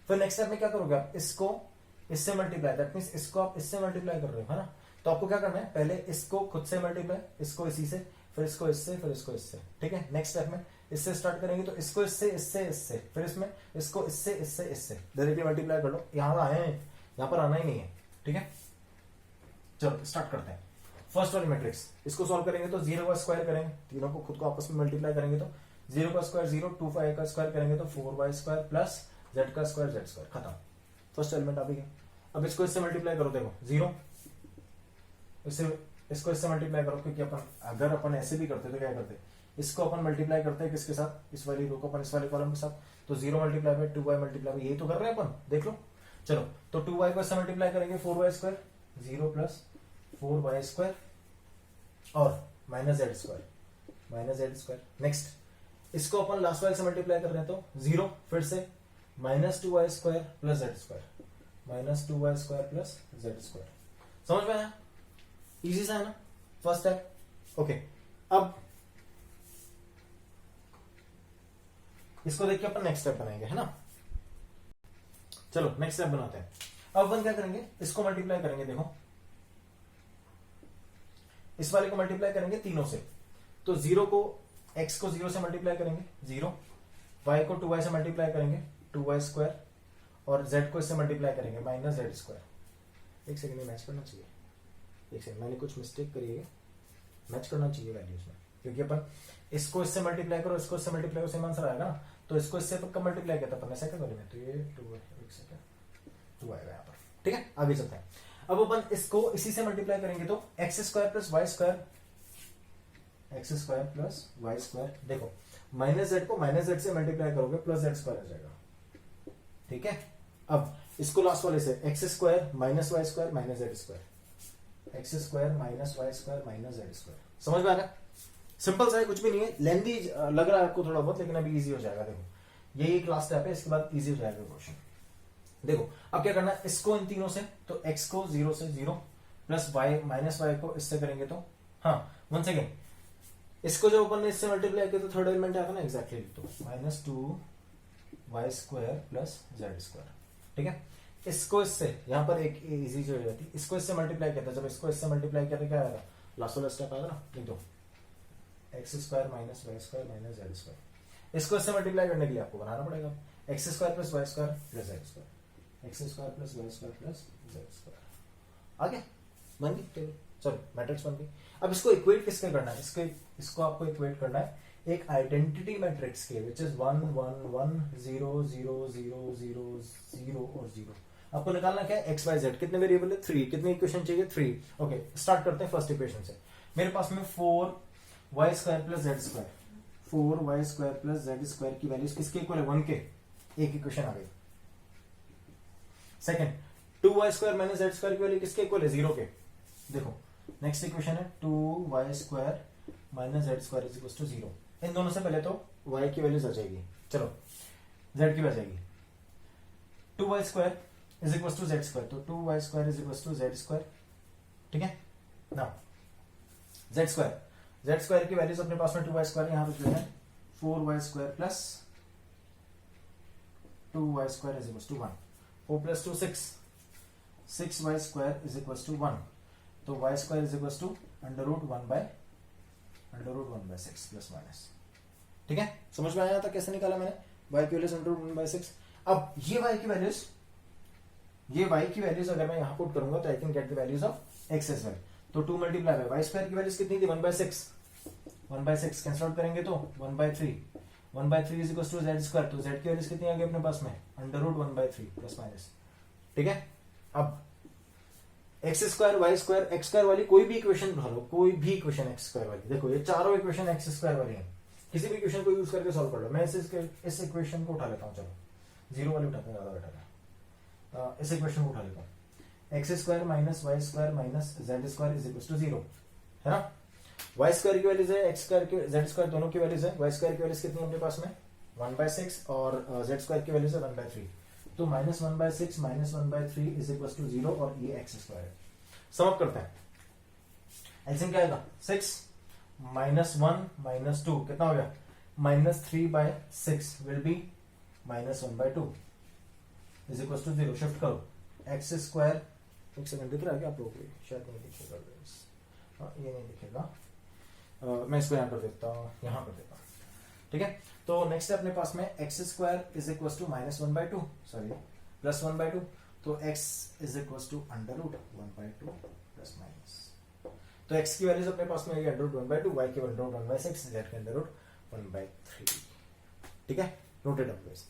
फिर नेक्स्ट स्टेप में क्या करोगे आप, इसको इससे मल्टीप्लाई, दैट मींस इसको आप इससे मल्टीप्लाई कर रहे हो, है ना। तो आपको क्या करना है, पहले इसको खुद से मल्टीप्लाई, इसको इसी से, फिर इसको इससे, फिर इसको इससे, ठीक है। नेक्स्ट स्टेप में इससे स्टार्ट करेंगे, तो इसको इससे, इससे, इससे, फिर इसमें इसको इससे, इससे, इससे, डायरेक्टली मल्टीप्लाई कर लो। यहां आए हैं, यहां पर आना ही नहीं है, ठीक है। चलो स्टार्ट करते हैं। फर्स्ट वाली मैट्रिक्स, इसको सॉल्व करेंगे तो 0 का स्क्वायर करेंगे, तीनों को खुद को आपस में मल्टीप्लाई करेंगे तो 0 का स्क्वायर 0, 2y का स्क्वायर करेंगे तो 4y स्क्वायर प्लस z का स्क्वायर z स्क्वायर, खत्म। फर्स्ट एलिमेंट आ गया। अब इसको इससे मल्टीप्लाई करो, देखो 0, इसको इससे मल्टीप्लाई करो, क्योंकि अपन अगर अपन ऐसे भी करते तो क्या करते, इसको अपन मल्टीप्लाई करते हैं किसके साथ, इस वाली रो को अपन इस वाले कॉलम के साथ, तो 0 multiply by 2y multiply by, यही तो कर रहे हैं अपन, देख लो। चलो तो 2y को इससे मल्टीप्लाई करेंगे 4y square, 0 plus 4y square और minus z square, minus z square. Next इसको अपन लास्ट वाले से मल्टीप्लाई कर रहे हैं, तो 0, फिर से minus 2y square plus z square, minus 2y square plus z square. समझ में आया, इजी सा है ना फर्स्ट स्टेप। ओके, अब इसको देख के अपन नेक्स्ट स्टेप बनाएंगे, है ना। चलो नेक्स्ट स्टेप बनाते हैं। अब अपन क्या करेंगे, इसको मल्टीप्लाई करेंगे, देखो इस वाले को मल्टीप्लाई करेंगे तीनों से, तो 0 को x को 0 से मल्टीप्लाई करेंगे 0, y को 2y से मल्टीप्लाई करेंगे 2y स्क्वायर और z को इससे मल्टीप्लाई करेंगे माइनस z स्क्वायर। एक सेकंड में मैच करना चाहिए, एक सेकंड, मैंने कुछ मिस्टेक करी है, मैच करना चाहिए वैल्यूज में, क्योंकि अपन इसको इससे मल्टीप्लाई करो, इसको इससे मल्टीप्लाई करो, सेम आंसर आएगा ना। तो इसको इससे कब मल्टीप्लाई किया था अपन ने, सेकंड वाले में, तो ये 2 आएगा यहाँ पर, ठीक है। आगे चलते हैं। अब अपन इसको इसी से मल्टीप्लाई करेंगे, तो x square plus y square, x square plus y square, देखो माइनस जेड को माइनस जेड से मल्टीप्लाई करोगे प्लस जेड स्क्वायर आ जाएगा, ठीक है। अब इसको लास्ट वाले से x square minus y square minus z square, x square minus y square minus z square. समझ में आ रहा है, सिंपल सा है, कुछ भी नहीं है, लेंथी लग रहा है आपको थोड़ा बहुत, लेकिन अभी इजी हो जाएगा। देखो यही एक लास्ट स्टेप है, इसके बाद इजी हो जाएगा क्वेश्चन। देखो अब क्या करना है, इसको इन तीनों से, तो x को 0 से 0 प्लस y माइनस y को इससे करेंगे, तो हाँ वन सेकेंड, इसको जब अपन ने इससे मल्टीप्लाई किया तो थर्ड एलिमेंट आया था ना, एग्जैक्टली, तो minus 2y square plus z square, ठीक है। इसको इससे यहाँ पर एक इजी चीज हो जाती, इसको इससे मल्टीप्लाई किया था, जब इसको इससे मल्टीप्लाई किया था क्या आया था, लास्ट वाला स्टेप आया था ना, लिख दो x square minus y square minus z square. इसको इससे मल्टीप्लाई करने के लिए आपको बनाना पड़ेगा x square plus y square plus z square, x square plus y square plus z square. आगे बन गई टेबल, सॉरी मैट्रिक्स बन गई। अब इसको इक्वेट किसके करना है, इसको आपको इक्वेट करना है एक आइडेंटिटी मैट्रिक्स के, विच इज 1 1 1 0 0 0 0 0 और 0। आपको निकालना क्या है, एक्स वाई जेड, कितने वेरिएबल है 3, कितने इक्वेशन चाहिए 3। ओके स्टार्ट करते हैं फर्स्ट इक्वेशन से। मेरे पास में 4y square plus z square, 4y square plus z square की वैल्यूज किसके इक्वल है, 1 के, एक इक्वेशन आ गई। Second 2y square minus z square की वैल्यू किसके इक्वल है, 0 के। देखो नेक्स्ट इक्वेशन है 2y square minus z square is equal to 0। इन दोनों से पहले तो y की वैल्यूज आ जाएगी, चलो z की भी आ जाएगी। 2y square is equal to z square, तो 2y square is equal to z square, ठीक है ना। जेड स्क्वायर की वैल्यूज अपने पास में 2y स्क्वायर यहां पे हैं, 4y square plus 2y square is equal to 1, 4 प्लस 2 6, 6y square is equal to 1, तो y square is equal to under root 1 by 6 plus minus, ठीक है। समझ में आया था कैसे निकाला मैंने, y की वैल्यूज अंडर रूट 1 बाय 6। अब ये y की वैल्यूज अगर मैं यहां पुट करूंगा तो I can get the values of x as well. तो 2 मल्टीप्लाई बाय y स्क्वायर की वैल्यूज कितनी थी, 1 बाय 6, 1 बाय 6 कैंसिल आउट करेंगे तो 1 by 3, 1/3 is equal to z square, तो जेड की वैल्यूज कितनी आ गई अपने पास में, अंडर रूट 1/3 प्लस माइनस। ठीक है, अब x square y square x square वाली कोई भी इक्वेशन उठा लो, कोई भी इक्वेशन एक्स स्क्वायर वाली, देखो ये चारों इक्वेशन एक्स स्क्वायर वाली हैं, किसी भी इक्वेशन को यूज करके सॉल्व कर लो। मैं इस इक्वेशन को उठा लेता हूँ, चलो जीरो वाली उठाते हैं, ज्यादा बेटर है। इस इक्वेशन को उठा लेता हूँ, x square minus y square minus z square is equal to 0, है ना। वाई स्क्वायर की वैल्यूज है, एक्स स्क्वायर की, जेड स्क्वायर दोनों की वैल्यूज है। वाई स्क्वायर की वैल्यूज कितनी है अपने पास में 1/6 और जेड स्क्वायर की वैल्यूज है 1/3, तो -1/6 -1/3 इज इक्वल टू 0 और ये एक्स स्क्वायर है। समअप करते हैं, एलसीएम क्या आएगा 6 -1 -2 कितना हो गया, -3/6 will be -1/2 is equal to 0। Shift करो एक्स स्क्वायर, एक सेकंड दिख रहा है क्या आप लोगों को, शायद नहीं दिखेगा, ये नहीं दिखेगा, मैं इसको यहाँ कर देता हूँ, यहाँ कर देता हूँ। ठीक है, तो नेक्स्ट है अपने पास में x square is equal to -1/2, sorry +1/2, तो x is equal to under root 1/2 plus minus, तो x की वैल्यूज अपने पास में अंडर रूट 1/2, y की अंडर रूट 1/6, z की अंडर रूट 1/3। ठीक है, नोटेड डाउन गाइस।